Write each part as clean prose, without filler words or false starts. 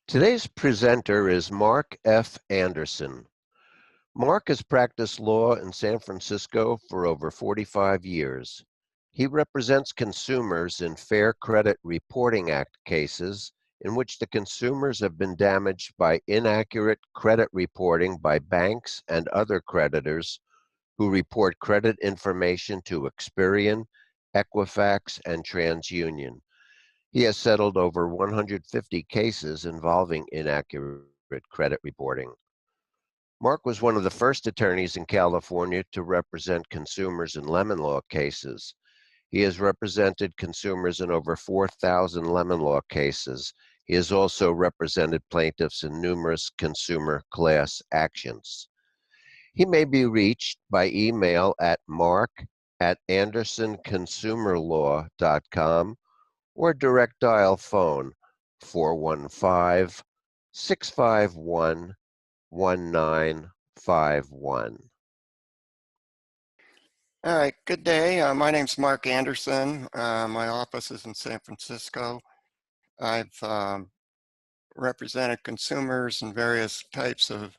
Today's presenter is Mark F. Anderson. Mark has practiced law in San Francisco for over 45 years. He represents consumers in Fair Credit Reporting Act cases in which the consumers have been damaged by inaccurate credit reporting by banks and other creditors who report credit information to Experian, Equifax, and TransUnion. He has settled over 150 cases involving inaccurate credit reporting. Mark was one of the first attorneys in California to represent consumers in lemon law cases. He has represented consumers in over 4,000 lemon law cases. He has also represented plaintiffs in numerous consumer class actions. He may be reached by email at mark@andersonconsumerlaw.com or direct dial phone 415-651-1951. All right, good day. My name's Mark Anderson. My office is in San Francisco. I've represented consumers in various types of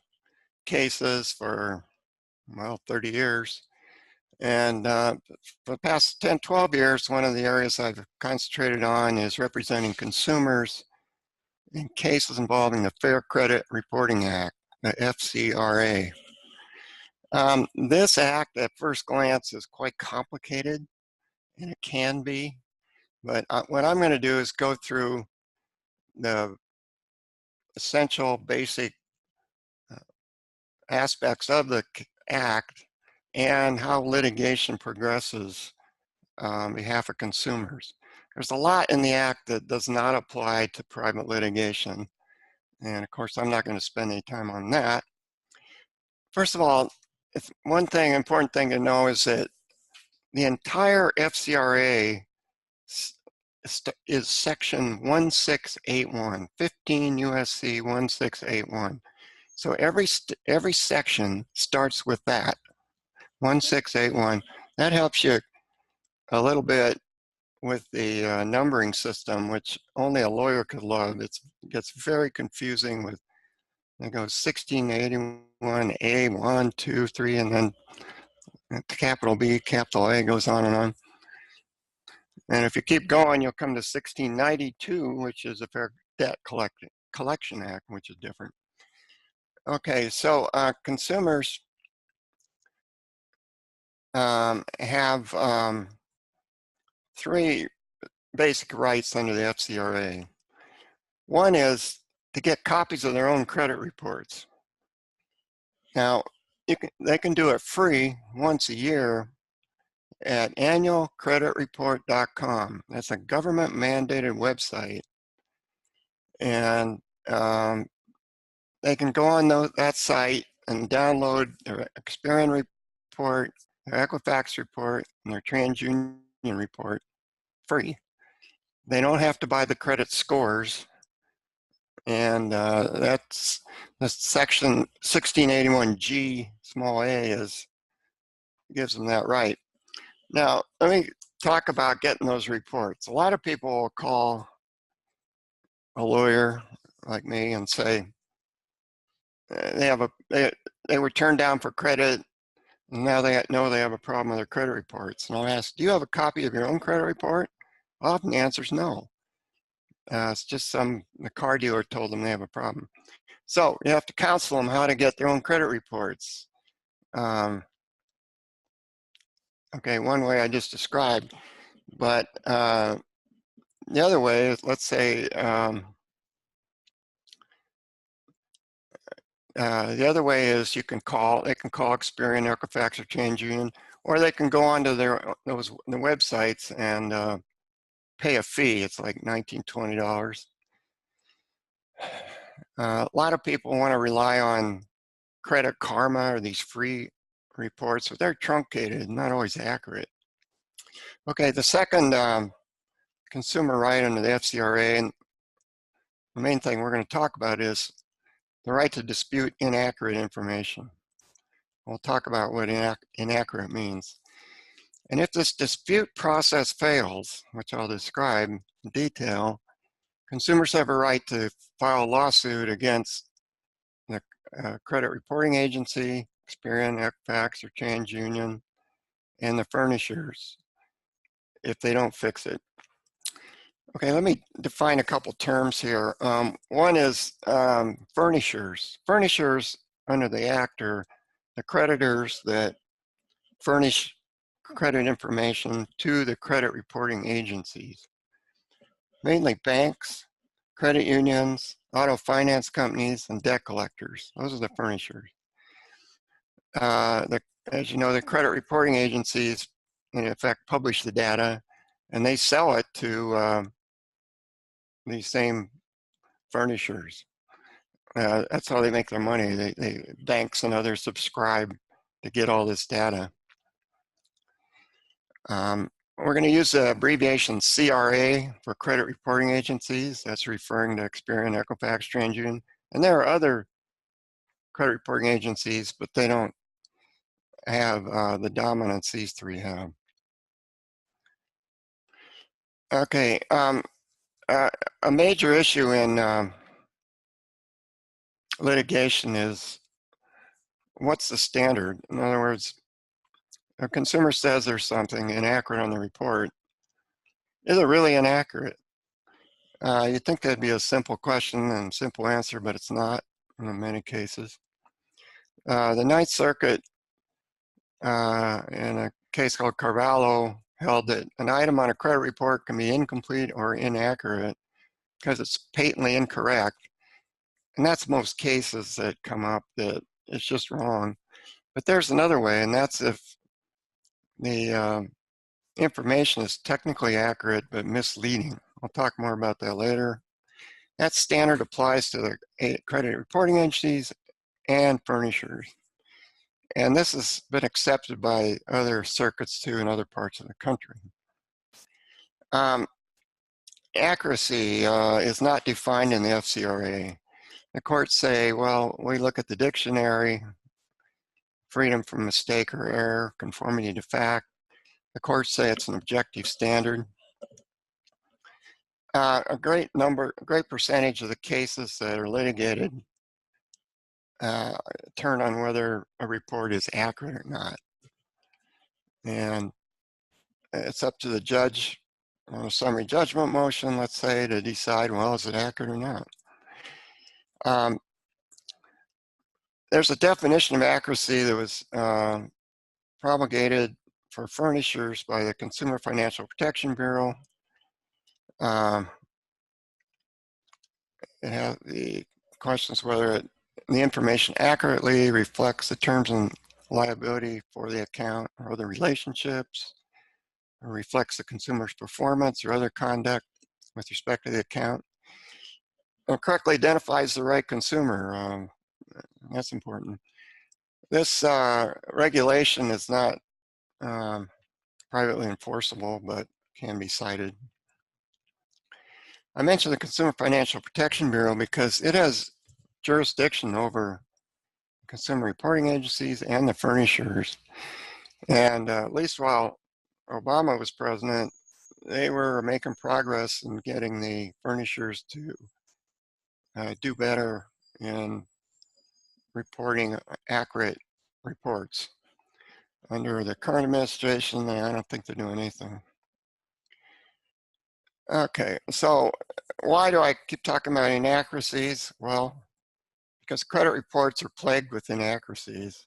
cases for, well, 30 years. And for the past 10, 12 years, one of the areas I've concentrated on is representing consumers in cases involving the Fair Credit Reporting Act, the FCRA. This act at first glance is quite complicated, and it can be, but what I'm going to do is go through the essential basic aspects of the act and how litigation progresses on behalf of consumers. There's a lot in the act that does not apply to private litigation, and of course I'm not going to spend any time on that. First of all, one important thing to know is that the entire FCRA is section 1681, 15 USC 1681. So every section starts with that, 1681. That helps you a little bit with the numbering system, which only a lawyer could love. It gets very confusing with, it goes 1681, A, 1, 2, 3, and then capital B, capital A, goes on and on. And if you keep going, you'll come to 1692, which is a Fair Debt Collection Act, which is different. Okay, so consumers have three basic rights under the FCRA. One is to get copies of their own credit reports. Now, they can do it free once a year at annualcreditreport.com. That's a government mandated website. And they can go on that site and download their Experian report, their Equifax report, and their TransUnion report free. They don't have to buy the credit scores. And that's section 1681G small a gives them that right. Now, let me talk about getting those reports. A lot of people will call a lawyer like me and say they were turned down for credit, and now they know they have a problem with their credit reports. And I'll ask, do you have a copy of your own credit report? Often the answer is no. It's just the car dealer told them they have a problem. So you have to counsel them how to get their own credit reports. Okay, one way I just described, but the other way is, let's say, the other way is they can call Experian, Equifax, or TransUnion, or they can go onto the websites and pay a fee. It's like $19, $20. A lot of people want to rely on Credit Karma or these free reports, but they're truncated and not always accurate. Okay, the second consumer right under the FCRA, and the main thing we're going to talk about is the right to dispute inaccurate information. We'll talk about what inaccurate means. And if this dispute process fails, which I'll describe in detail, Consumers have a right to file a lawsuit against the credit reporting agency, Experian, Equifax, or TransUnion, and the furnishers if they don't fix it. Okay, let me define a couple terms here. One is furnishers. Furnishers under the Act are the creditors that furnish credit information to the credit reporting agencies, mainly banks, credit unions, auto finance companies, and debt collectors. Those are the furnishers. As you know, the credit reporting agencies, in effect, publish the data, and they sell it to these same furnishers. That's how they make their money. Banks and others subscribe to get all this data. We're going to use the abbreviation CRA for credit reporting agencies. That's referring to Experian, Equifax, TransUnion. And there are other credit reporting agencies, but they don't have the dominance these three have. Okay, a major issue in litigation is what's the standard? In other words, a consumer says there's something inaccurate on the report. Is it really inaccurate? You'd think that'd be a simple question and simple answer, but it's not in many cases. The Ninth Circuit, in a case called Carvalho, held that an item on a credit report can be incomplete or inaccurate because it's patently incorrect. And that's most cases that come up that it's just wrong. But there's another way, and that's if the information is technically accurate but misleading. I'll talk more about that later. That standard applies to the credit reporting agencies and furnishers. And this has been accepted by other circuits too in other parts of the country. Accuracy is not defined in the FCRA. The courts say, well, we look at the dictionary, freedom from mistake or error, conformity to fact. The courts say it's an objective standard. A great percentage of the cases that are litigated turn on whether a report is accurate or not. And it's up to the judge on a summary judgment motion, let's say, to decide, well, is it accurate or not? There's a definition of accuracy that was promulgated for furnishers by the Consumer Financial Protection Bureau. It has the questions whether the information accurately reflects the terms and liability for the account or other relationships, or reflects the consumer's performance or other conduct with respect to the account, or correctly identifies the right consumer. That's important. This regulation is not privately enforceable, but can be cited. I mentioned the Consumer Financial Protection Bureau because it has jurisdiction over consumer reporting agencies and the furnishers. And at least while Obama was president, they were making progress in getting the furnishers to do better in reporting accurate reports. Under the current administration, I don't think they're doing anything. Okay, so why do I keep talking about inaccuracies? Well, because credit reports are plagued with inaccuracies.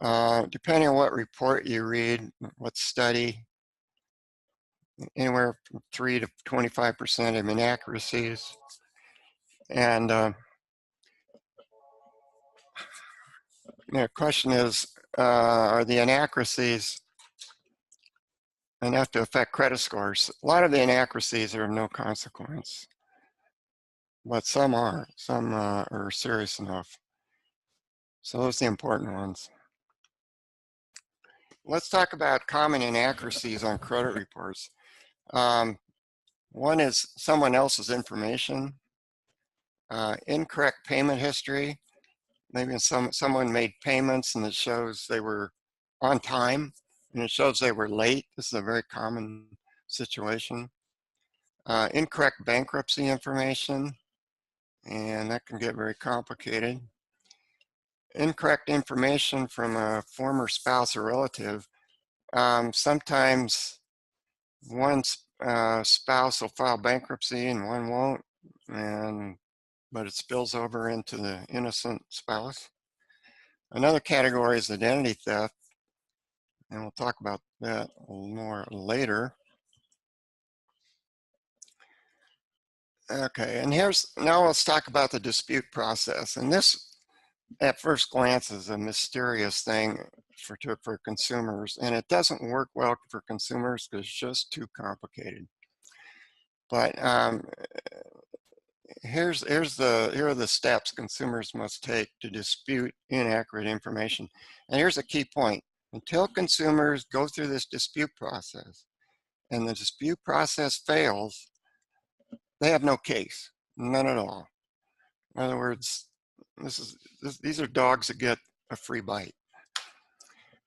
Depending on what report you read, what study, anywhere from 3 to 25% of inaccuracies. And the question is, are the inaccuracies enough to affect credit scores? A lot of the inaccuracies are of no consequence, but some are. Some are serious enough. So those are the important ones. Let's talk about common inaccuracies on credit reports. One is someone else's information, incorrect payment history. Maybe someone made payments and it shows they were on time and it shows they were late. This is a very common situation. Incorrect bankruptcy information, and that can get very complicated. Incorrect information from a former spouse or relative. Sometimes one spouse will file bankruptcy and one won't, but it spills over into the innocent spouse. Another category is identity theft, and we'll talk about that a little more later. Okay, and now let's talk about the dispute process. And this, at first glance, is a mysterious thing for consumers, and it doesn't work well for consumers because it's just too complicated. But here are the steps consumers must take to dispute inaccurate information. And here's a key point. Until consumers go through this dispute process and the dispute process fails, they have no case, none at all. In other words, these are dogs that get a free bite.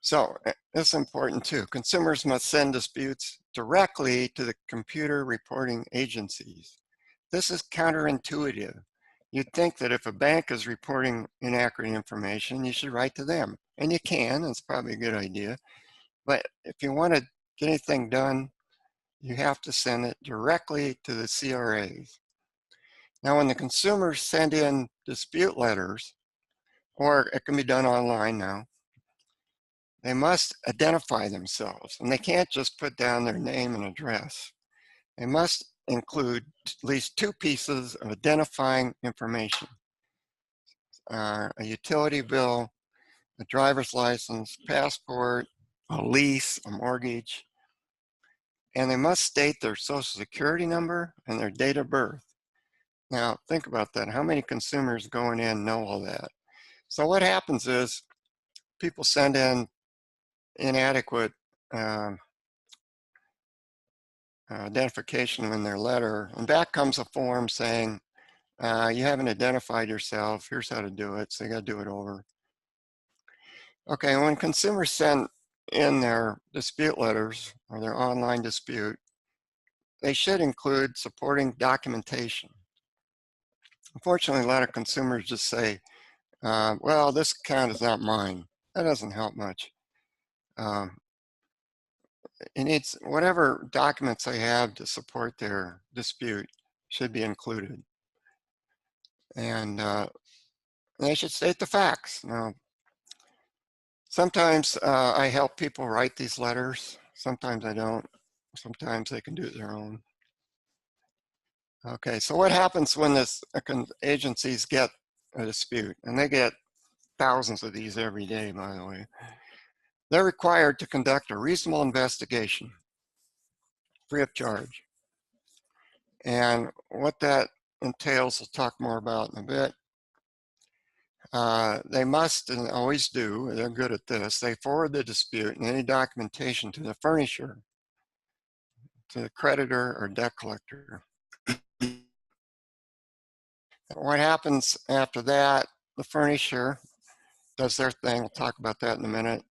So it's important too. Consumers must send disputes directly to the computer reporting agencies. This is counterintuitive. You'd think that if a bank is reporting inaccurate information, you should write to them. And you can, it's probably a good idea. But if you want to get anything done, you have to send it directly to the CRAs. Now, when the consumers send in dispute letters, or it can be done online now, they must identify themselves, and they can't just put down their name and address. They must include at least 2 pieces of identifying information, a utility bill, a driver's license, passport, a lease, a mortgage, and they must state their social security number and their date of birth. Now, think about that. How many consumers going in know all that? So what happens is people send in inadequate identification in their letter, and back comes a form saying, you haven't identified yourself, here's how to do it, so you got to do it over. Okay, when consumers send in their dispute letters or their online dispute, they should include supporting documentation. Unfortunately, a lot of consumers just say, well, this account is not mine. That doesn't help much. It needs whatever documents they have to support their dispute should be included. And they should state the facts. Now, sometimes I help people write these letters. Sometimes I don't. Sometimes they can do it their own. Okay, so what happens when this agencies get a dispute? And they get thousands of these every day, by the way. They're required to conduct a reasonable investigation, free of charge. And what that entails, we'll talk more about in a bit. They must, and always do, they're good at this, they forward the dispute and any documentation to the furnisher, to the creditor or debt collector. What happens after that, the furnisher does their thing, we'll talk about that in a minute.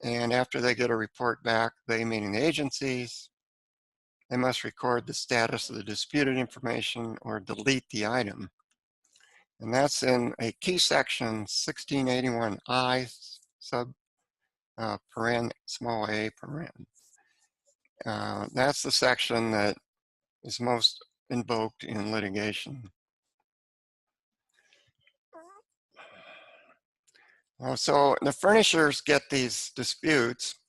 And after they get a report back, they, meaning the agencies, they must record the status of the disputed information or delete the item. And that's in a key section 1681I sub paren small a paren. That's the section that is most invoked in litigation. So the furnishers get these disputes,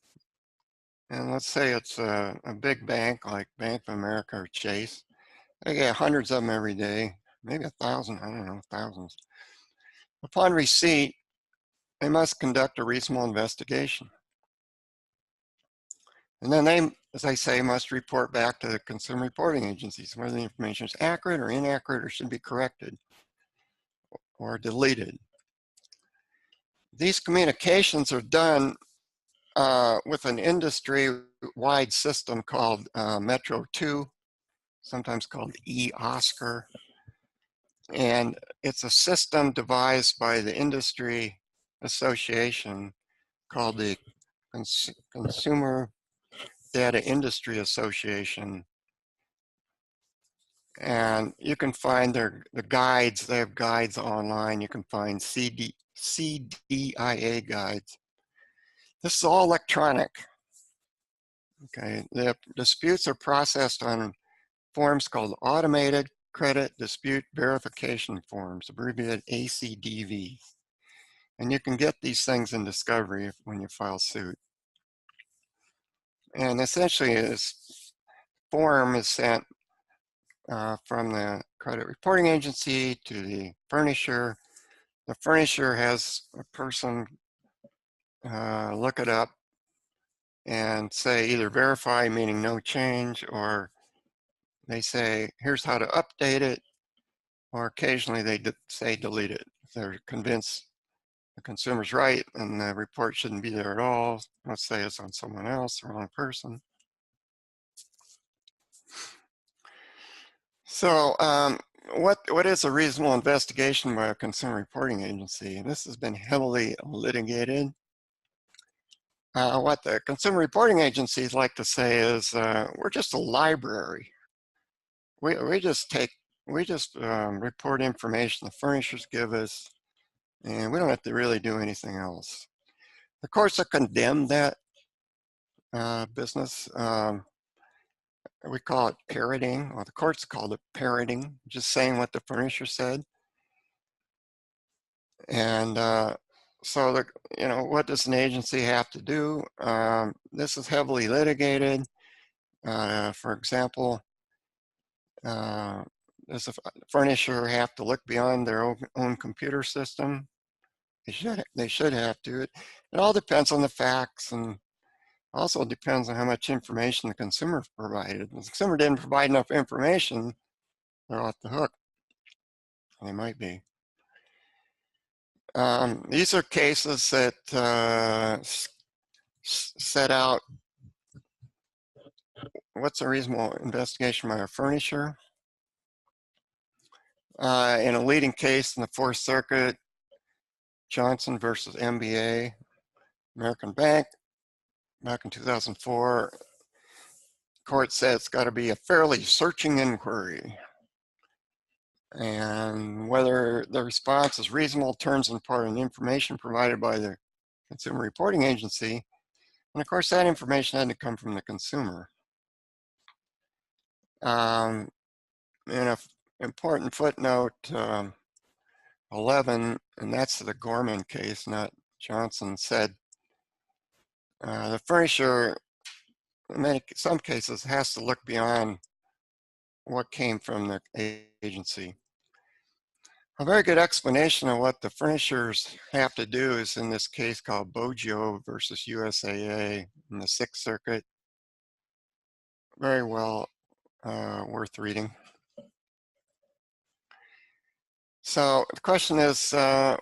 and let's say it's a big bank like Bank of America or Chase. They get hundreds of them every day, maybe 1,000, I don't know, thousands. Upon receipt, they must conduct a reasonable investigation. And then they, as I say, must report back to the consumer reporting agencies whether the information is accurate or inaccurate or should be corrected or deleted. These communications are done with an industry-wide system called Metro 2, sometimes called eOscar. And it's a system devised by the industry association called the Consumer Data Industry Association, And you can find the guides. They have guides online. You can find CDIA guides. This is all electronic. Okay, the disputes are processed on forms called Automated Credit Dispute Verification Forms, abbreviated ACDV. And you can get these things in discovery when you file suit. And essentially, this form is sent from the credit reporting agency to the furnisher. The furnisher has a person look it up and say either verify, meaning no change, or they say, here's how to update it, or occasionally they say delete it. If they're convinced the consumer's right and the report shouldn't be there at all, let's say it's on someone else, the wrong person. So what is a reasonable investigation by a consumer reporting agency? This has been heavily litigated. What the consumer reporting agencies like to say is, we're just a library. We just report information the furnishers give us, and we don't have to really do anything else. The courts have condemned that business. We call it parroting, or the courts called it parroting, just saying what the furnisher said. And so, what does an agency have to do? This is heavily litigated. For example, does a furnisher have to look beyond their own computer system? They should have to. It all depends on the facts, and also depends on how much information the consumer provided. If the consumer didn't provide enough information, they're off the hook. They might be. These are cases that set out what's a reasonable investigation by a furnisher. In a leading case in the Fourth Circuit, Johnson versus MBA, American Bank, back in 2004, court said it's got to be a fairly searching inquiry. And whether the response is reasonable turns in part on information provided by the consumer reporting agency. And of course, that information had to come from the consumer. In an important footnote 11, and that's the Gorman case, not Johnson, said the furnisher, in some cases, has to look beyond what came from the agency. A very good explanation of what the furnishers have to do is in this case called Boggio versus USAA in the Sixth Circuit. Very well worth reading. So the question is,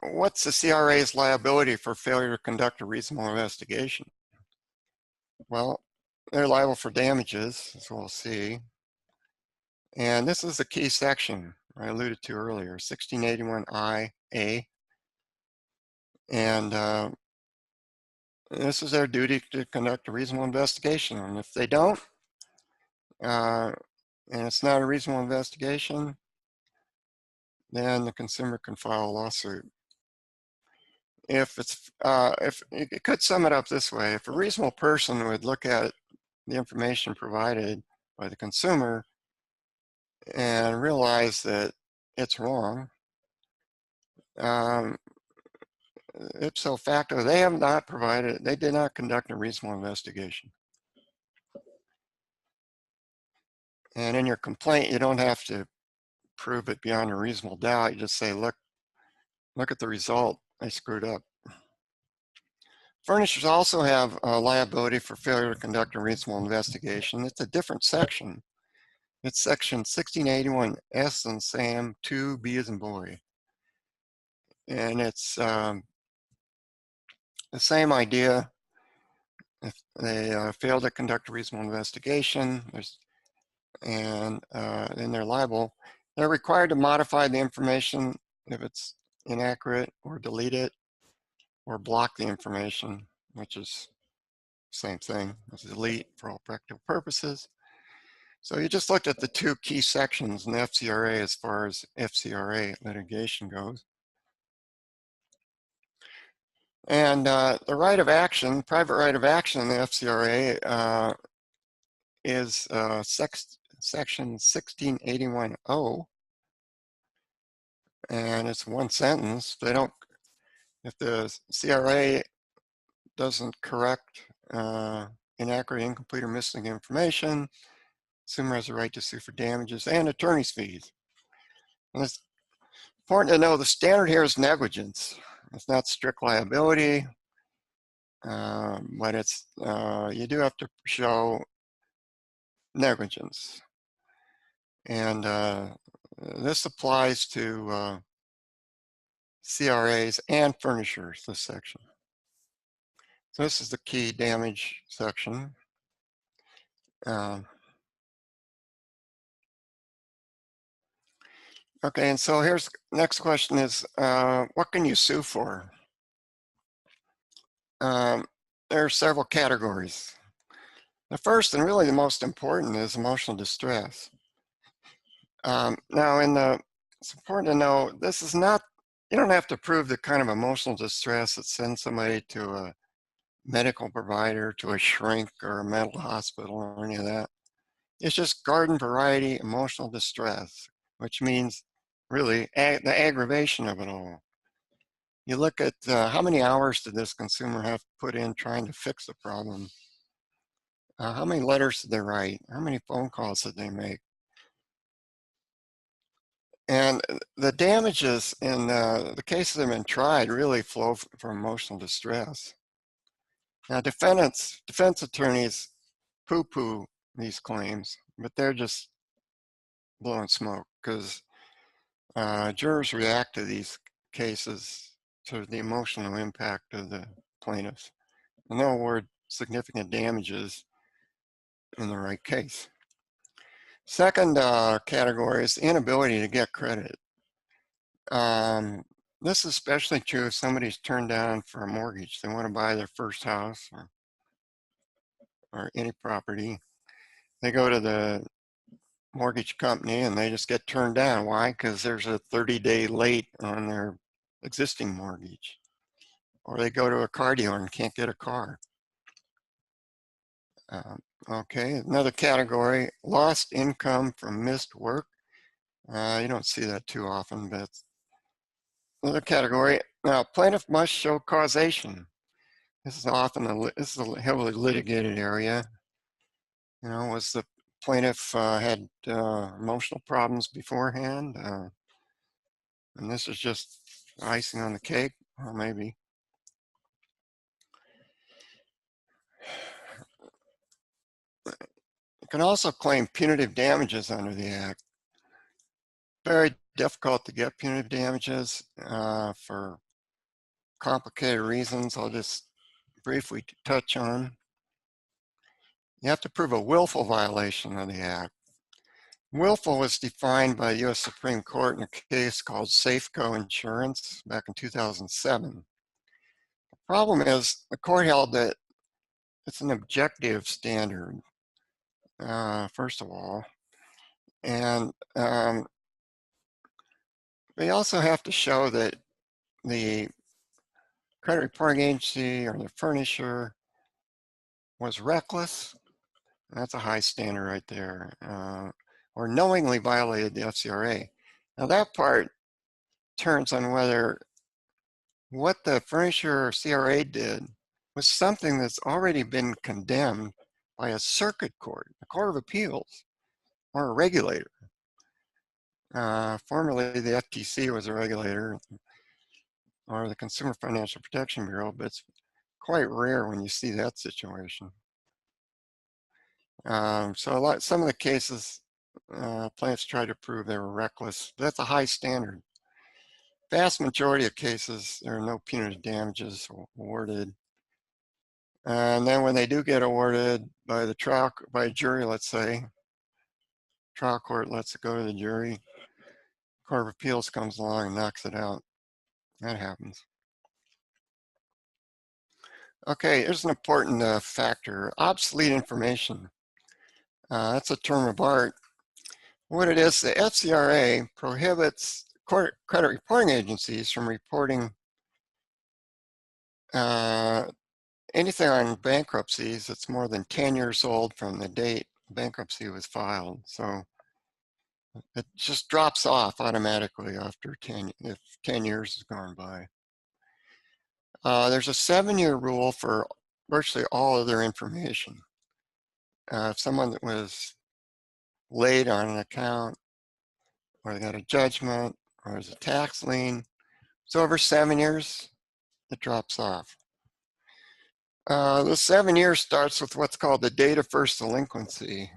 what's the CRA's liability for failure to conduct a reasonable investigation? Well, they're liable for damages, as we'll see. And this is the key section I alluded to earlier, 1681IA. And this is their duty to conduct a reasonable investigation. And if they don't, and it's not a reasonable investigation, then the consumer can file a lawsuit. If you could sum it up this way, if a reasonable person would look at the information provided by the consumer and realize that it's wrong, ipso facto, they have not provided, they did not conduct a reasonable investigation. And in your complaint, you don't have to prove it beyond a reasonable doubt. You just say, look at the result, I screwed up. Furnishers also have liability for failure to conduct a reasonable investigation. It's a different section. It's section 1681 S and Sam 2 B as in boy. And it's the same idea. If they fail to conduct a reasonable investigation, and then they're liable, they're required to modify the information if it's inaccurate, or delete it, or block the information, which is the same thing as delete for all practical purposes. So you just looked at the two key sections in the FCRA as far as FCRA litigation goes. And the right of action, private right of action in the FCRA is section 1681.0, and it's one sentence. They don't, if the CRA doesn't correct inaccurate, incomplete, or missing information, consumer has a right to sue for damages and attorney's fees. And it's important to know the standard here is negligence. It's not strict liability, but it's you do have to show negligence. And this applies to CRAs and furnishers, this section. So this is the key damage section. Okay, and so here's next question is, what can you sue for? There are several categories. The first and really the most important is emotional distress. Now, it's important to know this is not, you don't have to prove the kind of emotional distress that sends somebody to a medical provider, to a shrink or a mental hospital or any of that. It's just garden variety emotional distress, which means really the aggravation of it all. You look at how many hours did this consumer have to put in trying to fix the problem? How many letters did they write? How many phone calls did they make? And the damages in the cases that have been tried really flow from emotional distress. Now, defense attorneys poo-poo these claims, but they're just blowing smoke because jurors react to these cases to the emotional impact of the plaintiffs, and they'll award significant damages in the right case. Second category is the inability to get credit. This is especially true if somebody's turned down for a mortgage. They want to buy their first house or any property. They go to the mortgage company and they just get turned down. Why? Because there's a 30-day late on their existing mortgage. Or they go to a car dealer and can't get a car. Okay, another category, lost income from missed work. You don't see that too often, but it's another category. Now, plaintiff must show causation. This is often this is a heavily litigated area. You know, was the plaintiff had emotional problems beforehand? And this is just icing on the cake, or maybe. You can also claim punitive damages under the Act. Very difficult to get punitive damages for complicated reasons I'll just briefly touch on. You have to prove a willful violation of the Act. Willful was defined by the U.S. Supreme Court in a case called Safeco Insurance back in 2007. The problem is the court held that it's an objective standard, first of all, and they also have to show that the credit reporting agency or the furnisher was reckless. That's a high standard right there. Or knowingly violated the FCRA. Now that part turns on whether what the furnisher or CRA did was something that's already been condemned by a circuit court, a court of appeals, or a regulator. Formerly, the FTC was a regulator, or the Consumer Financial Protection Bureau, but it's quite rare when you see that situation. So some of the cases, plaintiffs tried to prove they were reckless. That's a high standard. Vast majority of cases, there are no punitive damages awarded. And then when they do get awarded by a jury, let's say, trial court lets it go to the jury, Court of Appeals comes along and knocks it out. That happens. Okay, here's an important factor, obsolete information. That's a term of art. What it is, the FCRA prohibits credit reporting agencies from reporting anything on bankruptcies that's more than 10 years old from the date bankruptcy was filed. So it just drops off automatically after 10, if 10 years has gone by. There's a 7-year rule for virtually all other information. If someone was late on an account, or they got a judgment, or there's a tax lien, so over 7 years, it drops off. The 7 years starts with what's called the date of first delinquency.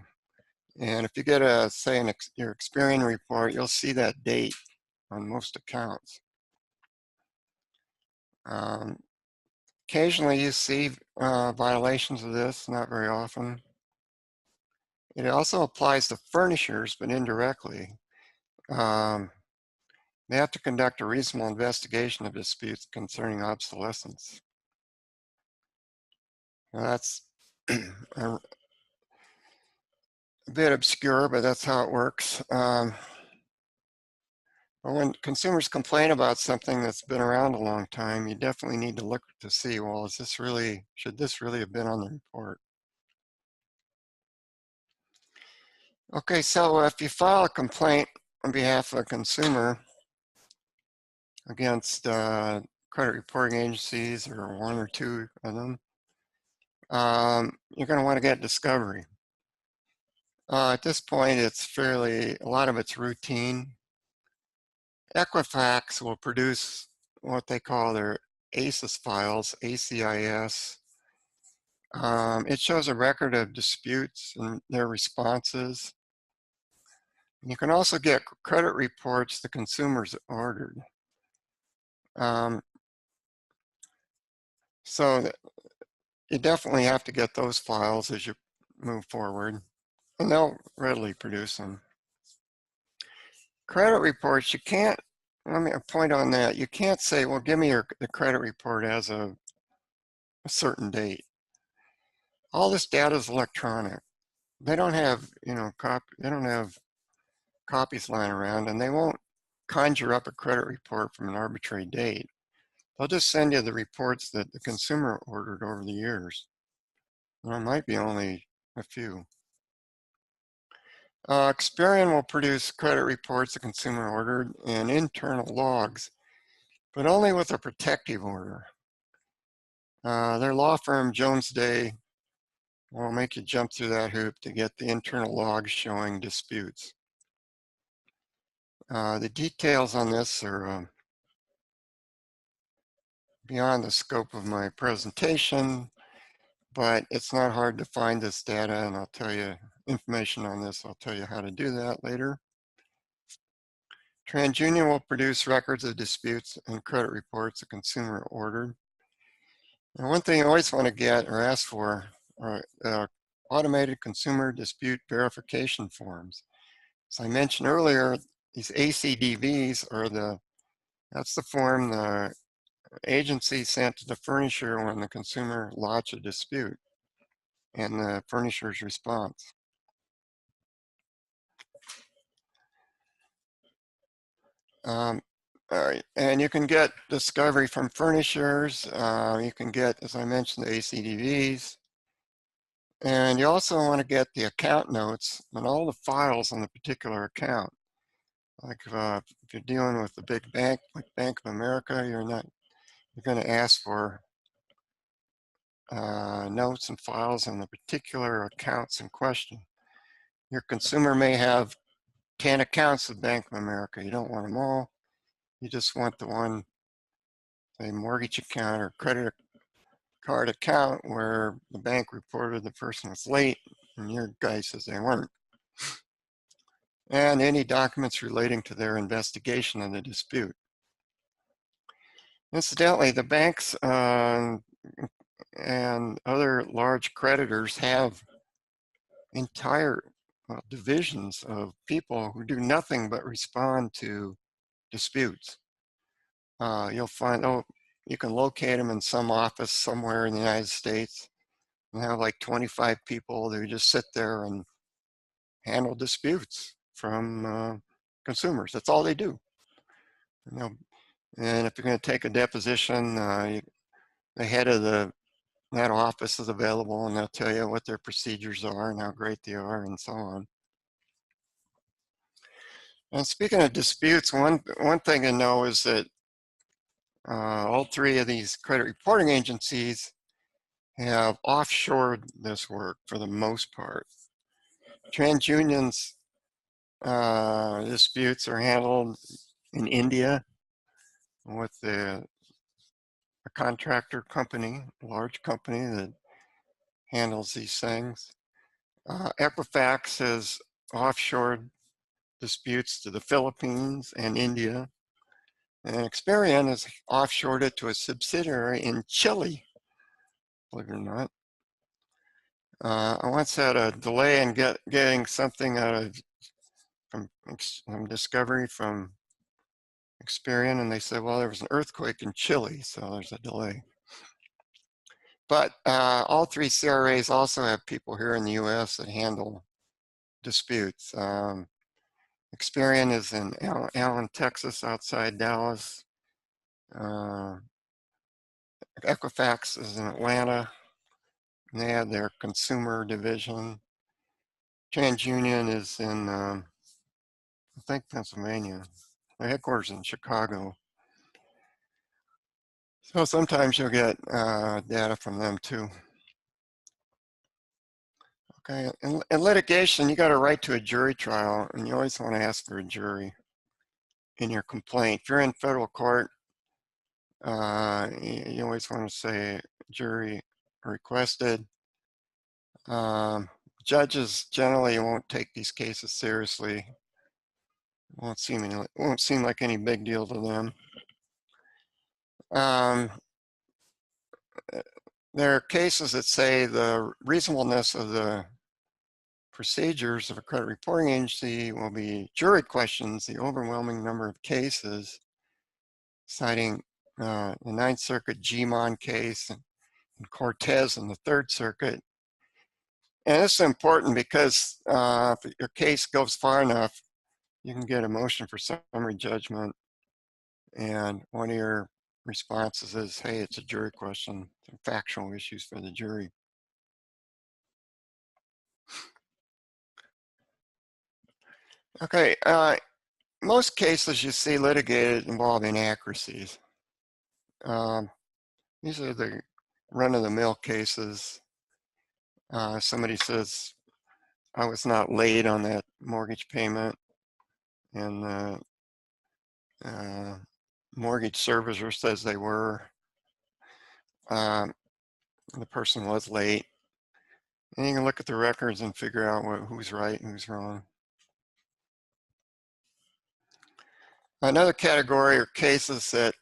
And if you get a, say, your Experian report, you'll see that date on most accounts. Occasionally you see violations of this, not very often. It also applies to furnishers, but indirectly. They have to conduct a reasonable investigation of disputes concerning obsolescence. Now that's a bit obscure, but that's how it works. But when consumers complain about something that's been around a long time, you definitely need to look to see, well, is this really, should this really have been on the report? Okay, so if you file a complaint on behalf of a consumer against credit reporting agencies, or one or two of them, you're going to want to get discovery. At this point, it's a lot of it's routine. Equifax will produce what they call their ACIS files, ACIS. It shows a record of disputes and their responses. And you can also get credit reports the consumers ordered. So you definitely have to get those files as you move forward, and they'll readily produce them. Credit reports, you can't, let me point on that, you can't say, well, give me the credit report as of a certain date. All this data is electronic. They don't have, they don't have copies lying around, and they won't conjure up a credit report from an arbitrary date. They'll just send you the reports that the consumer ordered over the years. There might be only a few. Experian will produce credit reports the consumer ordered and internal logs, but only with a protective order. Their law firm, Jones Day, will make you jump through that hoop to get the internal logs showing disputes. The details on this are beyond the scope of my presentation, but it's not hard to find this data, and I'll tell you information on this. I'll tell you how to do that later. TransUnion will produce records of disputes and credit reports the consumer ordered. And one thing you always want to get or ask for are automated consumer dispute verification forms. As I mentioned earlier, these ACDVs are that's the form the agency sent to the furnisher when the consumer lodged a dispute, and the furnisher's response. All right, and you can get discovery from furnishers. You can get, as I mentioned, the ACDVs. And you also want to get the account notes and all the files on the particular account. Like if you're dealing with a big bank, like Bank of America, you're going to ask for notes and files on the particular accounts in question. Your consumer may have 10 accounts with Bank of America. You don't want them all. You just want the one, say, mortgage account or credit card account where the bank reported the person was late and your guy says they weren't. And any documents relating to their investigation of the dispute. Incidentally, the banks and other large creditors have entire divisions of people who do nothing but respond to disputes. You'll find, you can locate them in some office somewhere in the United States and have like 25 people who just sit there and handle disputes from consumers. That's all they do. You know, and if you're going to take a deposition, the head of that office is available, and they'll tell you what their procedures are and how great they are, and so on. And speaking of disputes, one thing to know is that all three of these credit reporting agencies have offshored this work for the most part. TransUnion's disputes are handled in India with a contractor company, a large company that handles these things. Equifax has offshored disputes to the Philippines and India. And Experian has offshored it to a subsidiary in Chile, believe it or not. I once had a delay in getting something out of from Discovery from Experian, and they said, well, there was an earthquake in Chile, so there's a delay. But all three CRAs also have people here in the US that handle disputes. Experian is in Allen, Texas, outside Dallas. Equifax is in Atlanta. And they have their consumer division. TransUnion is in, I think, Pennsylvania. Their headquarters in Chicago. So sometimes you'll get data from them too. Okay, in litigation, you got a right to a jury trial, and you always want to ask for a jury in your complaint. If you're in federal court, you always want to say jury requested. Judges generally won't take these cases seriously. Won't seem like any big deal to them. There are cases that say the reasonableness of the procedures of a credit reporting agency will be jury questions, the overwhelming number of cases, citing the Ninth Circuit GMON case and Cortez in the Third Circuit. And this is important because if your case goes far enough, you can get a motion for summary judgment, and one of your responses is, hey, it's a jury question, factual issues for the jury. Okay, most cases you see litigated involve inaccuracies. These are the run-of-the-mill cases. Somebody says, I was not late on that mortgage payment, and the mortgage servicer says they were. The person was late. And you can look at the records and figure out who's right and who's wrong. Another category are cases that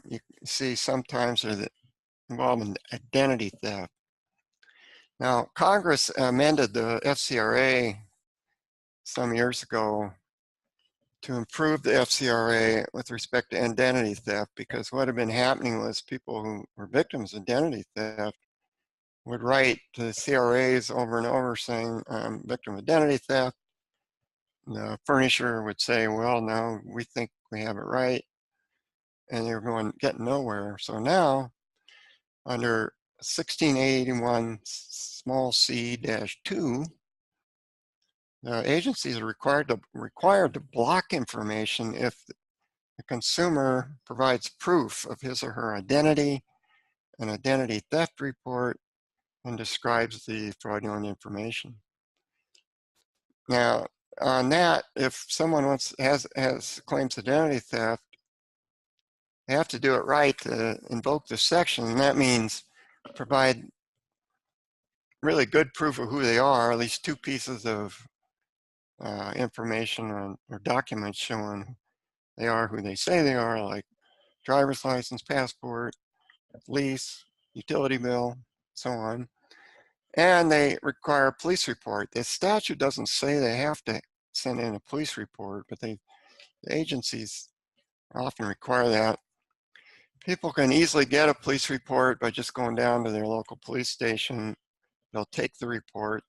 you see sometimes are involved in identity theft. Now, Congress amended the FCRA some years ago to improve the FCRA with respect to identity theft, because what had been happening was people who were victims of identity theft would write to the CRAs over and over saying, I'm victim of identity theft. The furnisher would say, well, no, we think we have it right. And they were getting nowhere. So now, under 1681 small c-2, the agencies are required to block information if the consumer provides proof of his or her identity, an identity theft report, and describes the fraudulent information. Now, on that, if someone claims identity theft, they have to do it right to invoke this section, and that means provide really good proof of who they are, at least two pieces of information or documents showing they are who they say they are, like driver's license, passport, lease, utility bill, so on. And they require a police report. The statute doesn't say they have to send in a police report, but the agencies often require that. People can easily get a police report by just going down to their local police station. They'll take the report,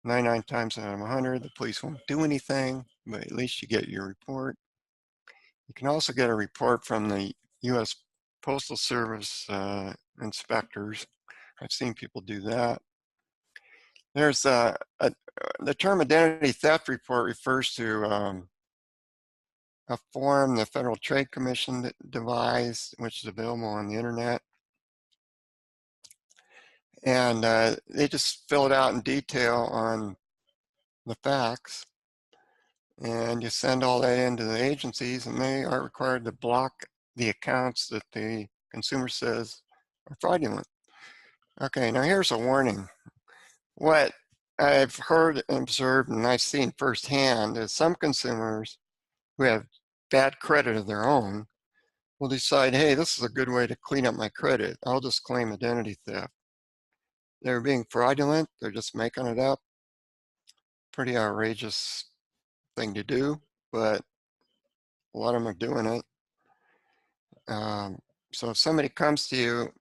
99 times out of 100, the police won't do anything, but at least you get your report. You can also get a report from the U.S. Postal Service inspectors. I've seen people do that. There's the term identity theft report refers to a form the Federal Trade Commission devised, which is available on the internet. And they just fill it out in detail on the facts. And you send all that into the agencies, and they are required to block the accounts that the consumer says are fraudulent. Okay, now here's a warning. What I've heard and observed and I've seen firsthand is some consumers who have bad credit of their own will decide, hey, this is a good way to clean up my credit. I'll just claim identity theft. They're being fraudulent. They're just making it up. Pretty outrageous thing to do, but a lot of them are doing it. So if somebody comes to you,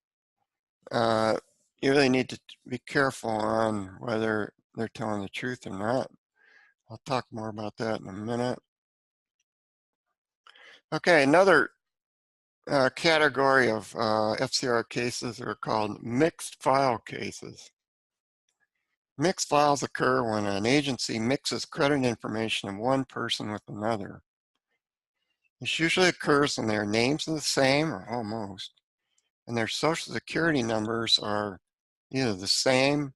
you really need to be careful on whether they're telling the truth or not. I'll talk more about that in a minute. Okay, another category of FCRA cases are called mixed file cases. Mixed files occur when an agency mixes credit information of one person with another. This usually occurs when their names are the same or almost, and their social security numbers are either the same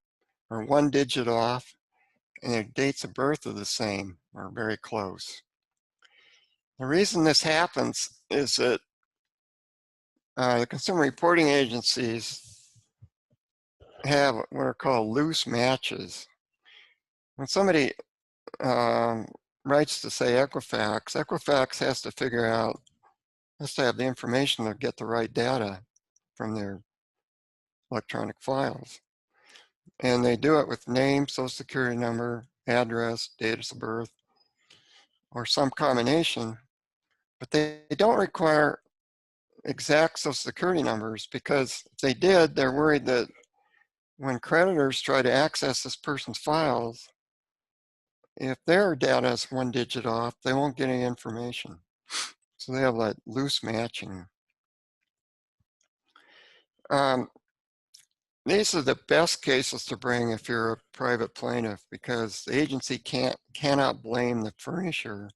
or one digit off, and their dates of birth are the same or very close. The reason this happens is that the consumer reporting agencies have what are called loose matches. When somebody writes to say Equifax has to figure out, has to have the information to get the right data from their electronic files. And they do it with name, social security number, address, date of birth, or some combination, but they don't require exact social security numbers, because if they did, they're worried that when creditors try to access this person's files, if their data is one digit off, they won't get any information. So they have that loose matching. These are the best cases to bring if you're a private plaintiff, because the agency cannot blame the furnisher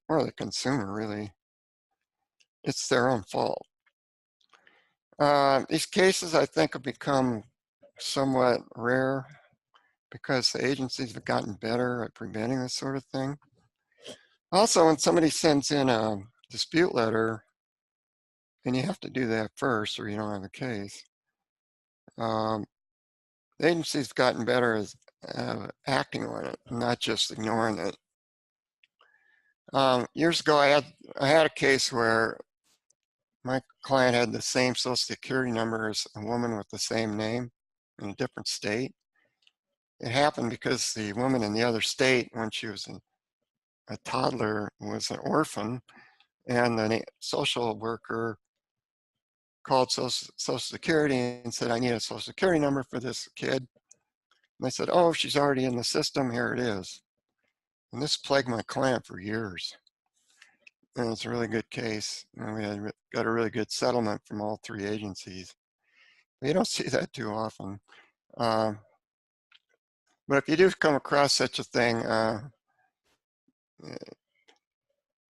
or the consumer, really. It's their own fault. These cases, I think, have become somewhat rare because the agencies have gotten better at preventing this sort of thing. Also, when somebody sends in a dispute letter, and you have to do that first or you don't have a case, the agency's gotten better at acting on it, not just ignoring it. Years ago, I had a case where my client had the same social security number as a woman with the same name in a different state. It happened because the woman in the other state, when she was a toddler, was an orphan, and the social worker called Social Security and said, I need a social security number for this kid. And they said, oh, she's already in the system, here it is. And this plagued my client for years. And it's a really good case. And we got a really good settlement from all three agencies. But you don't see that too often. But if you do come across such a thing,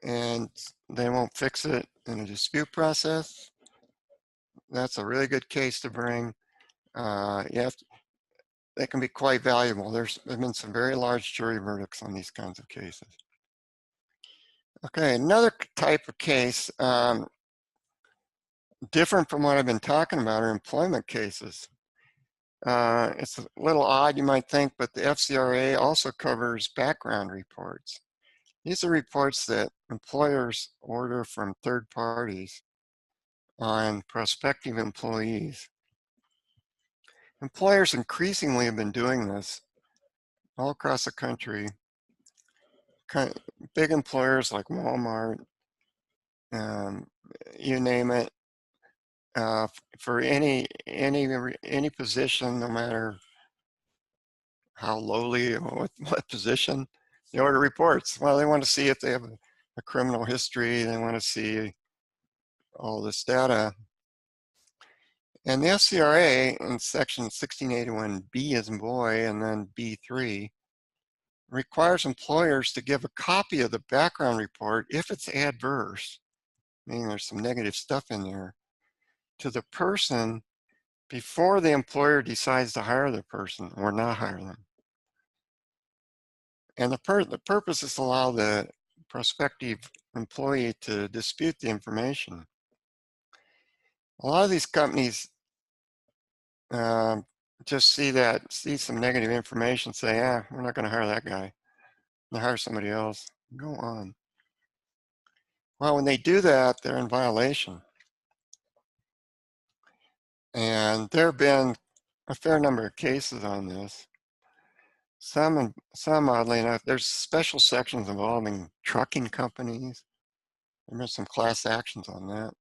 and they won't fix it in a dispute process, that's a really good case to bring. They can be quite valuable. There's been some very large jury verdicts on these kinds of cases. Okay, another type of case, different from what I've been talking about, are employment cases. It's a little odd, you might think, but the FCRA also covers background reports. These are reports that employers order from third parties on prospective employees. Employers increasingly have been doing this all across the country. Big employers like Walmart, you name it, for any position, no matter how lowly, what position. The order reports. Well, they want to see if they have a criminal history. They want to see all this data. And the FCRA in section 1681B as in boy and then B3 requires employers to give a copy of the background report if it's adverse, meaning there's some negative stuff in there, to the person before the employer decides to hire the person or not hire them. And the purpose is to allow the prospective employee to dispute the information. A lot of these companies just see some negative information, say, ah, we're not going to hire that guy. They'll hire somebody else. Go on. Well, when they do that, they're in violation. And there have been a fair number of cases on this. Some oddly enough, there's special sections involving trucking companies. There have been some class actions on that.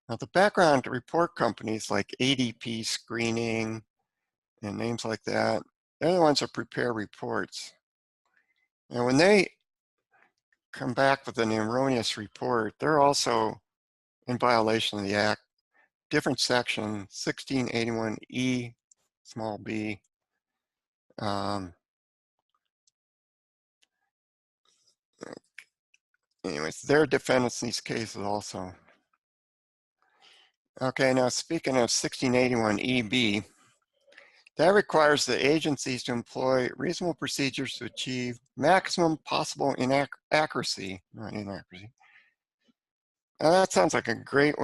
Now, the background report companies like ADP Screening and names like that, they're the ones that prepare reports. And when they come back with an erroneous report, they're also in violation of the Act. Different section, 1681E, small b. Anyways, they're defendants in these cases also. Okay, now speaking of 1681EB, that requires the agencies to employ reasonable procedures to achieve maximum possible inaccuracy, not inaccuracy. Now that sounds like a great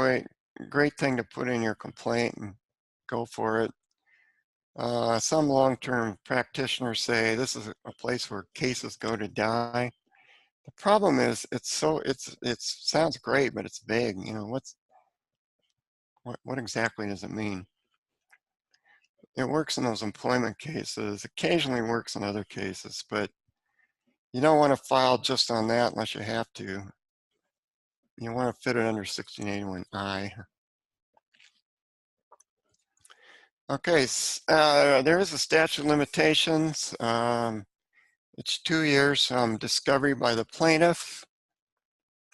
thing to put in your complaint and go for it. Some long-term practitioners say this is a place where cases go to die. The problem is it sounds great, but it's vague. You know, what exactly does it mean? It works in those employment cases, occasionally works in other cases, but you don't want to file just on that unless you have to. You want to fit it under 1681I. Okay, there is a statute of limitations. It's 2 years from discovery by the plaintiff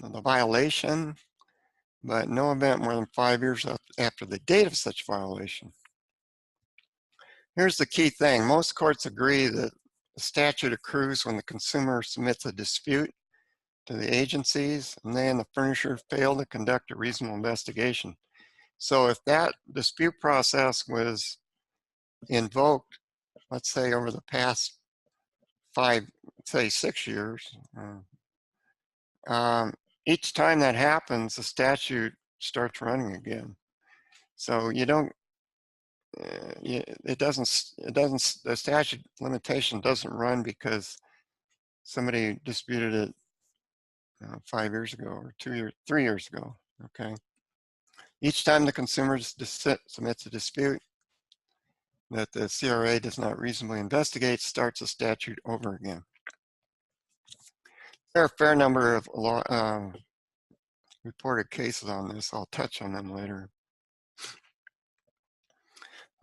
of the violation, but no event more than 5 years after the date of such violation. Here's the key thing. Most courts agree that the statute accrues when the consumer submits a dispute to the agencies and they and the furnisher fail to conduct a reasonable investigation. So if that dispute process was invoked, let's say over the past 6 years, each time that happens, the statute starts running again. So you don't, the statute limitation doesn't run because somebody disputed it 5 years ago or 3 years ago, okay? Each time the consumer submits a dispute that the CRA does not reasonably investigate, starts the statute over again. There are a fair number of reported cases on this. I'll touch on them later.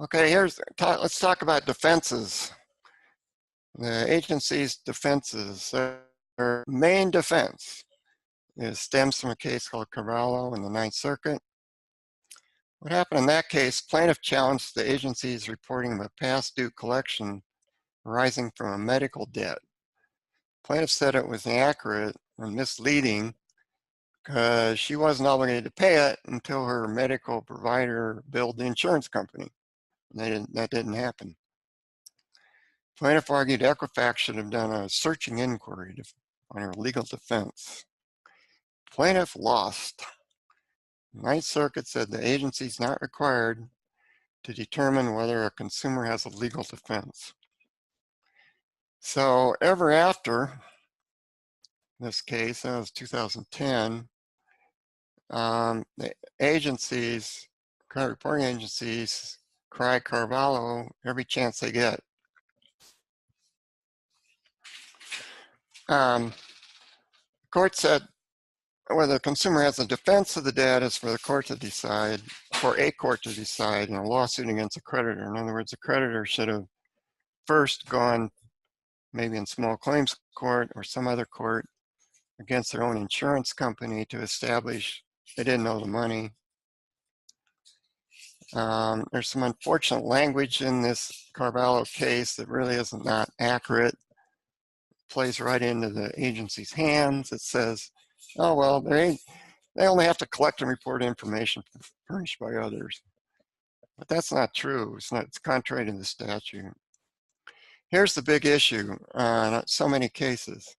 Okay, let's talk about defenses. The agency's defenses, their main defense stems from a case called Carvalho in the Ninth Circuit. What happened in that case, plaintiff challenged the agency's reporting of a past due collection arising from a medical debt. Plaintiff said it was inaccurate and misleading because she wasn't obligated to pay it until her medical provider billed the insurance company. That didn't happen. Plaintiff argued Equifax should have done a searching inquiry on her legal defense. Plaintiff lost. Ninth Circuit said the agency is not required to determine whether a consumer has a legal defense. So ever after this case, that was 2010, the agencies, credit reporting agencies, cry Carvalho every chance they get. The court said whether the consumer has a defense of the debt is for the court to decide, for a court to decide in a lawsuit against a creditor. In other words, the creditor should have first gone maybe in small claims court or some other court against their own insurance company to establish they didn't owe the money. There's some unfortunate language in this Carvalho case that really is not accurate. It plays right into the agency's hands. It says, oh, well, they only have to collect and report information furnished by others. But that's not true. It's contrary to the statute. Here's the big issue on so many cases.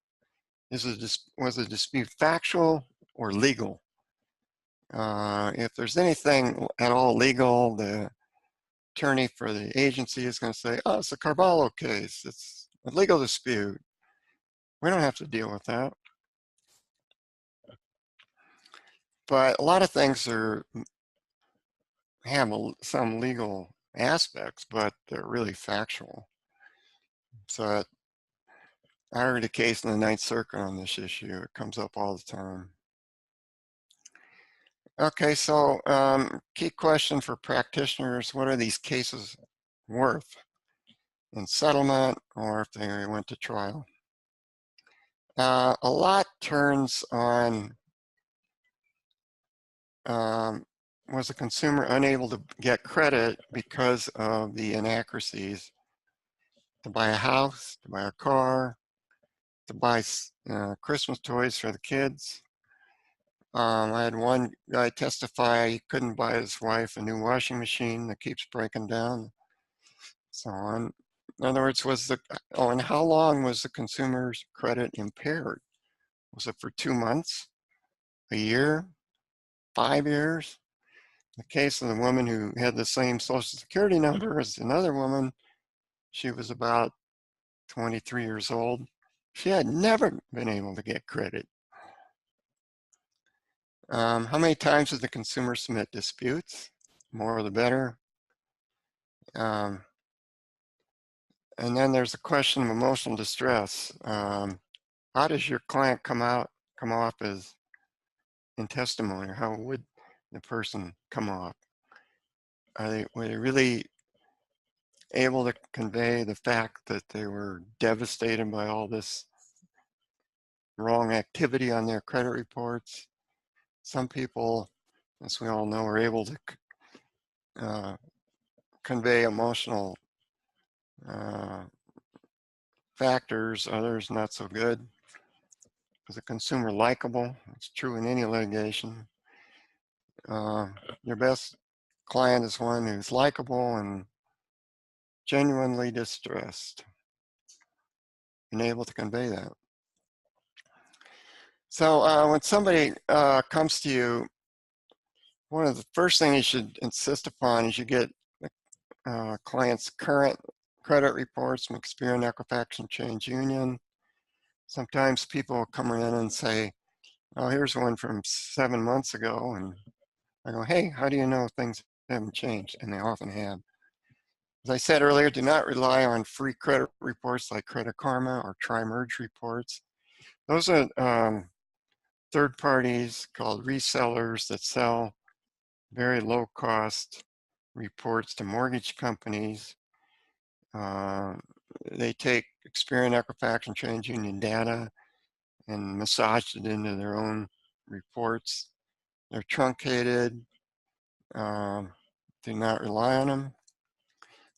Was a dispute factual or legal? If there's anything at all legal, the attorney for the agency is going to say, oh, it's a Carvalho case. It's a legal dispute. We don't have to deal with that. But a lot of things have some legal aspects, but they're really factual. So I heard a case in the Ninth Circuit on this issue. It comes up all the time. Okay, so key question for practitioners, what are these cases worth in settlement or if they went to trial? A lot turns on, was the consumer unable to get credit because of the inaccuracies to buy a house, to buy a car, to buy Christmas toys for the kids. I had one guy testify he couldn't buy his wife a new washing machine that keeps breaking down, so on. In other words, and how long was the consumer's credit impaired? Was it for 2 months, a year, 5 years? In the case of the woman who had the same social security number as another woman, she was about 23 years old. She had never been able to get credit. How many times does the consumer submit disputes? More the better. And then there's the question of emotional distress. How does your client come off as in testimony? How would the person come off? Were they really able to convey the fact that they were devastated by all this wrong activity on their credit reports? Some people, as we all know, are able to convey emotional factors, others not so good. Is a consumer likable? It's true in any litigation. Your best client is one who's likable and genuinely distressed and able to convey that. So when somebody comes to you, one of the first things you should insist upon is you get the client's current credit reports from Experian, Equifax, and Change Union. Sometimes people will come in and say, oh, here's one from 7 months ago. And I go, hey, how do you know things haven't changed? And they often have. As I said earlier, do not rely on free credit reports like Credit Karma or Tri-Merge reports. Those are third parties called resellers that sell very low cost reports to mortgage companies. They take Experian, Equifax, and Change Union data and massage it into their own reports. They're truncated. Do not rely on them.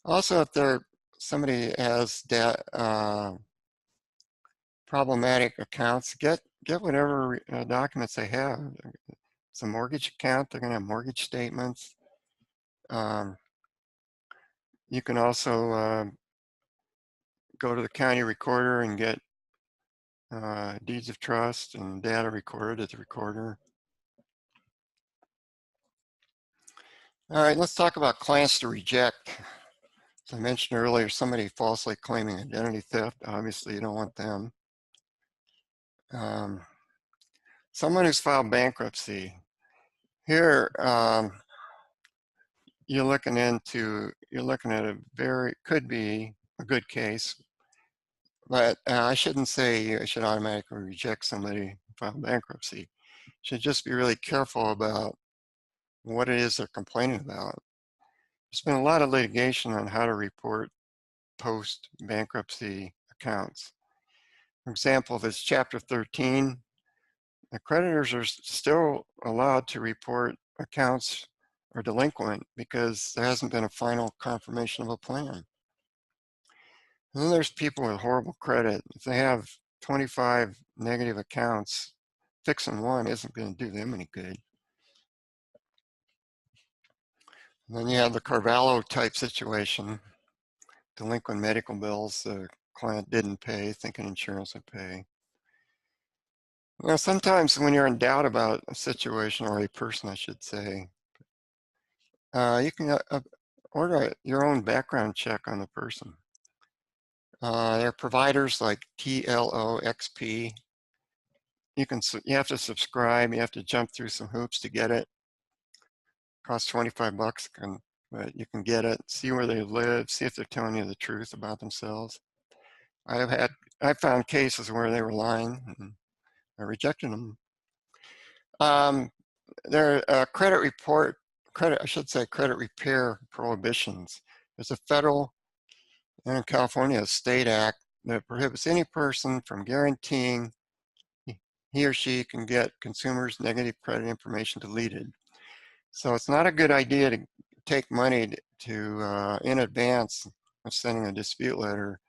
Also, if somebody has problematic accounts, get whatever documents they have. It's a mortgage account, they're going to have mortgage statements. You can also go to the county recorder and get deeds of trust and data recorded at the recorder. All right, let's talk about clients to reject. As I mentioned earlier, somebody falsely claiming identity theft, obviously you don't want them. Someone who's filed bankruptcy. Here, you're looking at could be a good case, but I shouldn't say you should automatically reject somebody who filed bankruptcy. You should just be really careful about what it is they're complaining about. There's been a lot of litigation on how to report post-bankruptcy accounts. For example, if it's Chapter 13, the creditors are still allowed to report accounts are delinquent because there hasn't been a final confirmation of a plan. And then there's people with horrible credit. If they have 25 negative accounts, fixing one isn't going to do them any good. And then you have the Carvalho type situation, delinquent medical bills the client didn't pay, thinking insurance would pay. You know, sometimes when you're in doubt about a situation, or a person, I should say, you can order your own background check on the person. There are providers like TLOXP. You have to subscribe. You have to jump through some hoops to get it. Costs 25 bucks, but you can get it. See where they live. See if they're telling you the truth about themselves. I found cases where they were lying, and I rejected them. There are credit repair prohibitions. There's a federal and in California a state act that prohibits any person from guaranteeing he or she can get consumers' negative credit information deleted. So it's not a good idea to take money to in advance of sending a dispute letter.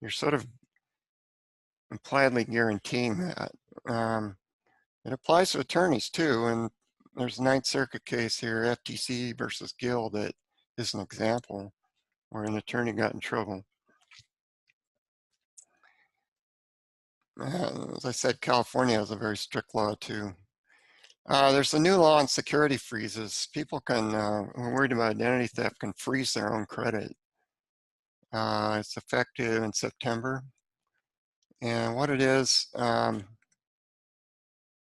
You're sort of impliedly guaranteeing that. It applies to attorneys too, and there's a Ninth Circuit case here, FTC versus Gill, that is an example where an attorney got in trouble. As I said, California has a very strict law too. There's a new law on security freezes. People can, who are worried about identity theft, can freeze their own credit. It's effective in September. And what it is,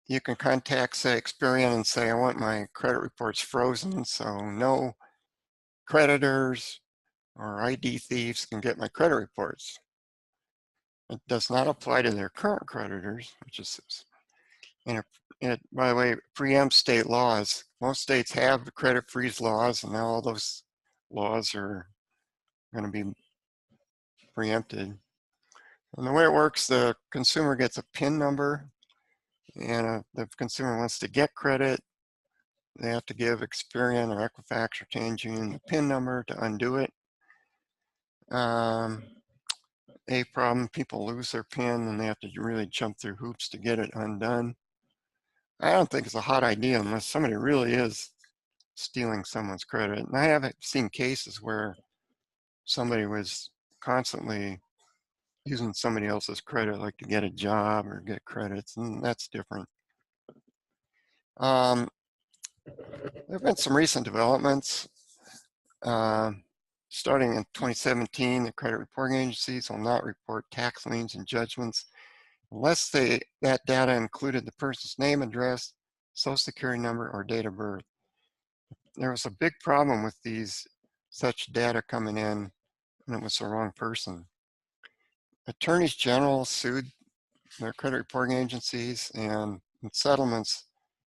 you can contact, say, Experian and say, I want my credit reports frozen, so no creditors or ID thieves can get my credit reports. It does not apply to their current creditors, which is, and it, by the way, preempts state laws. Most states have credit freeze laws, and now all those laws are going to be preempted. And the way it works, the consumer gets a PIN number, and if the consumer wants to get credit, they have to give Experian or Equifax or TransUnion the PIN number to undo it. A problem, people lose their PIN and they have to really jump through hoops to get it undone. I don't think it's a hot idea unless somebody really is stealing someone's credit. And I have seen cases where somebody was constantly using somebody else's credit, like to get a job or get credits, and that's different. There have been some recent developments. Starting in 2017, the credit reporting agencies will not report tax liens and judgments unless that data included the person's name, address, social security number, or date of birth. There was a big problem with such data coming in, and it was the wrong person. Attorneys general sued their credit reporting agencies, and in settlements,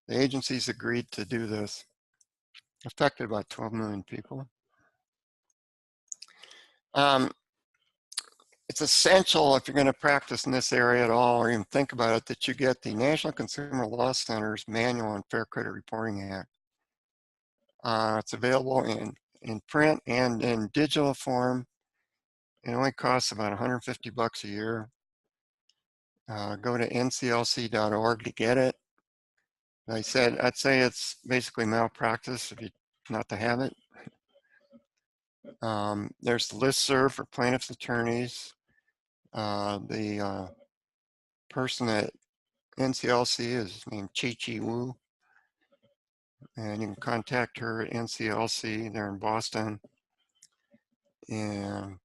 the agencies agreed to do this. Affected about 12 million people. It's essential if you're going to practice in this area at all, or even think about it, that you get the National Consumer Law Center's Manual on Fair Credit Reporting Act. It's available in print and in digital form. It only costs about 150 bucks a year. Go to nclc.org to get it. I'd say it's basically malpractice if you not to have it. There's the listserv for plaintiffs' attorneys. The person at NCLC is named Chi Wu, and you can contact her at NCLC. They're in Boston, and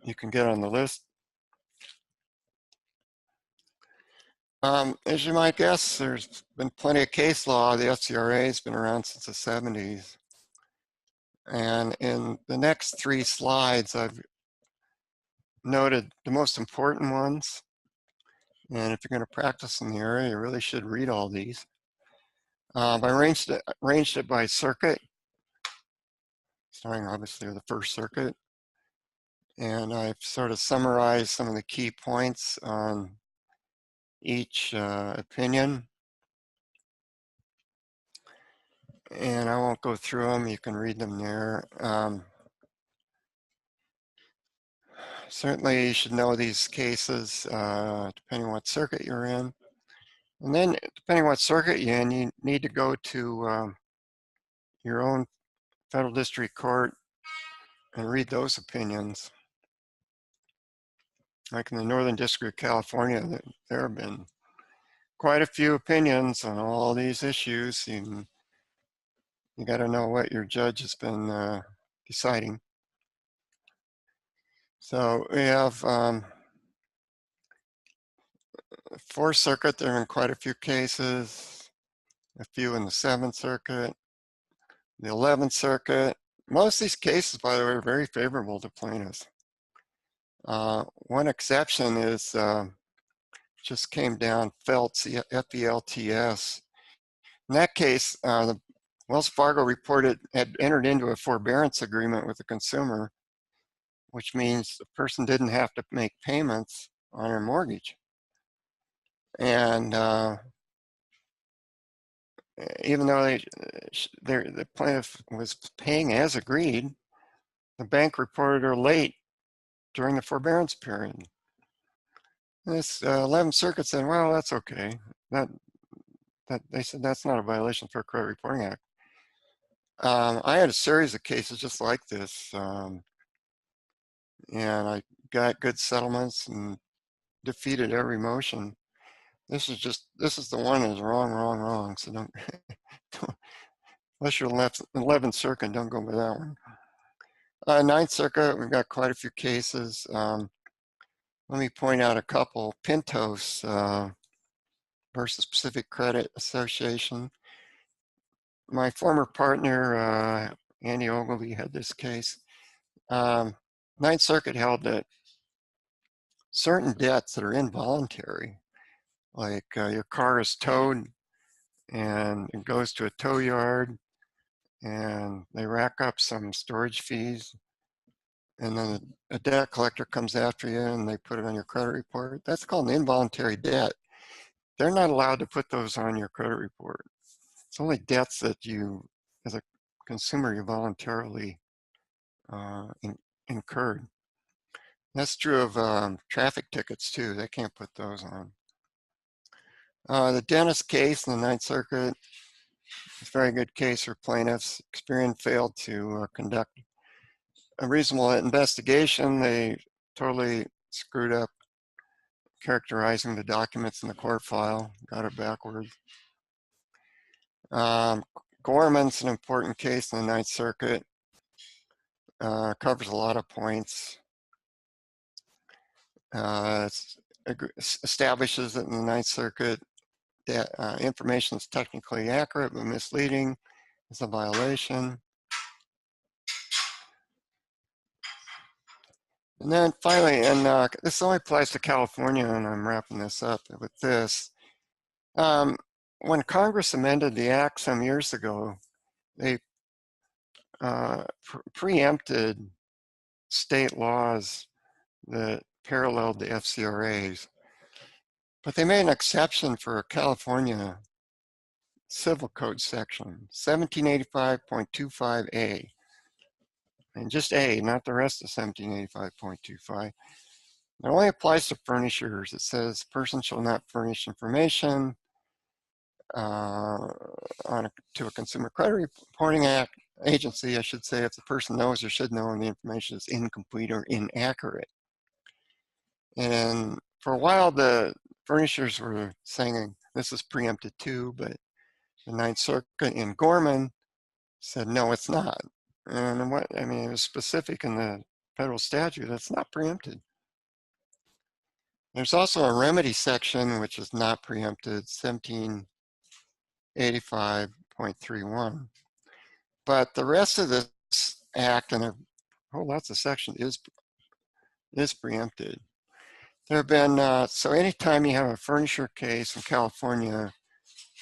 you can get on the list. As you might guess, there's been plenty of case law. The FCRA has been around since the 70s. And in the next 3 slides, I've noted the most important ones. And if you're going to practice in the area, you really should read all these. I arranged it by circuit, starting obviously with the First Circuit. And I've sort of summarized some of the key points on each opinion. And I won't go through them, you can read them there. Certainly you should know these cases depending on what circuit you're in. And then depending on what circuit you're in, you need to go to your own federal district court and read those opinions. Like in the Northern District of California, there have been quite a few opinions on all these issues. You got to know what your judge has been deciding. So we have Fourth Circuit, there are quite a few cases, a few in the Seventh Circuit, the 11th Circuit. Most of these cases, by the way, are very favorable to plaintiffs. One exception is just came down, Feltz, F-E-L-T-S. In that case, the Wells Fargo had entered into a forbearance agreement with the consumer, which means the person didn't have to make payments on her mortgage. And even though the plaintiff was paying as agreed, the bank reported her late during the forbearance period. This 11th Circuit said, well, that's okay. They said that's not a violation for Credit Reporting Act. I had a series of cases just like this, and I got good settlements and defeated every motion. This is the one that's wrong. So don't unless you're 11th Circuit, don't go with that one. 9th Circuit, we've got quite a few cases. Let me point out a couple. Pintos versus Pacific Credit Association. My former partner, Andy Ogilvy, had this case. 9th Circuit held that certain debts that are involuntary, like your car is towed and it goes to a tow yard and they rack up some storage fees, and then a debt collector comes after you and they put it on your credit report. That's called an involuntary debt. They're not allowed to put those on your credit report. It's only debts that you, as a consumer, you voluntarily incurred. That's true of traffic tickets too. They can't put those on. The dentist case in the 9th Circuit, it's a very good case for plaintiffs. Experian failed to conduct a reasonable investigation. They totally screwed up characterizing the documents in the court file, got it backwards. Gorman's an important case in the 9th Circuit. Covers a lot of points. Establishes that in the 9th Circuit that information is technically accurate but misleading is a violation. And then finally, and this only applies to California, and I'm wrapping this up with this. When Congress amended the Act some years ago, they preempted state laws that paralleled the FCRAs. But they made an exception for a California Civil Code section, 1785.25A. And just A, not the rest of 1785.25. It only applies to furnishers. It says, person shall not furnish information to a Consumer Credit Reporting Act agency, I should say, if the person knows or should know and the information is incomplete or inaccurate. And for a while, the furnishers were saying this is preempted too, but the 9th Circuit in Gorman said, no, it's not. And what, I mean, it was specific in the federal statute, that's not preempted. There's also a remedy section, which is not preempted, 1785.31. But the rest of this act and a whole lots of section is preempted. There have been, so anytime you have a furnisher case in California,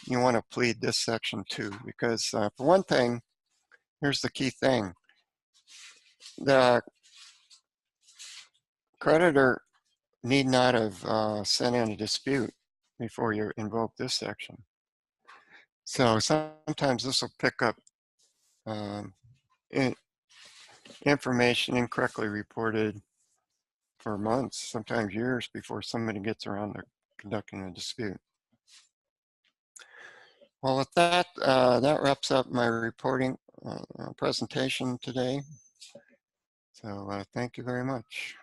you want to plead this section too, because for one thing, here's the key thing. The creditor need not have sent in a dispute before you invoke this section. So sometimes this will pick up information incorrectly reported for months, sometimes years before somebody gets around to conducting a dispute. Well, with that, that wraps up my reporting presentation today. So thank you very much.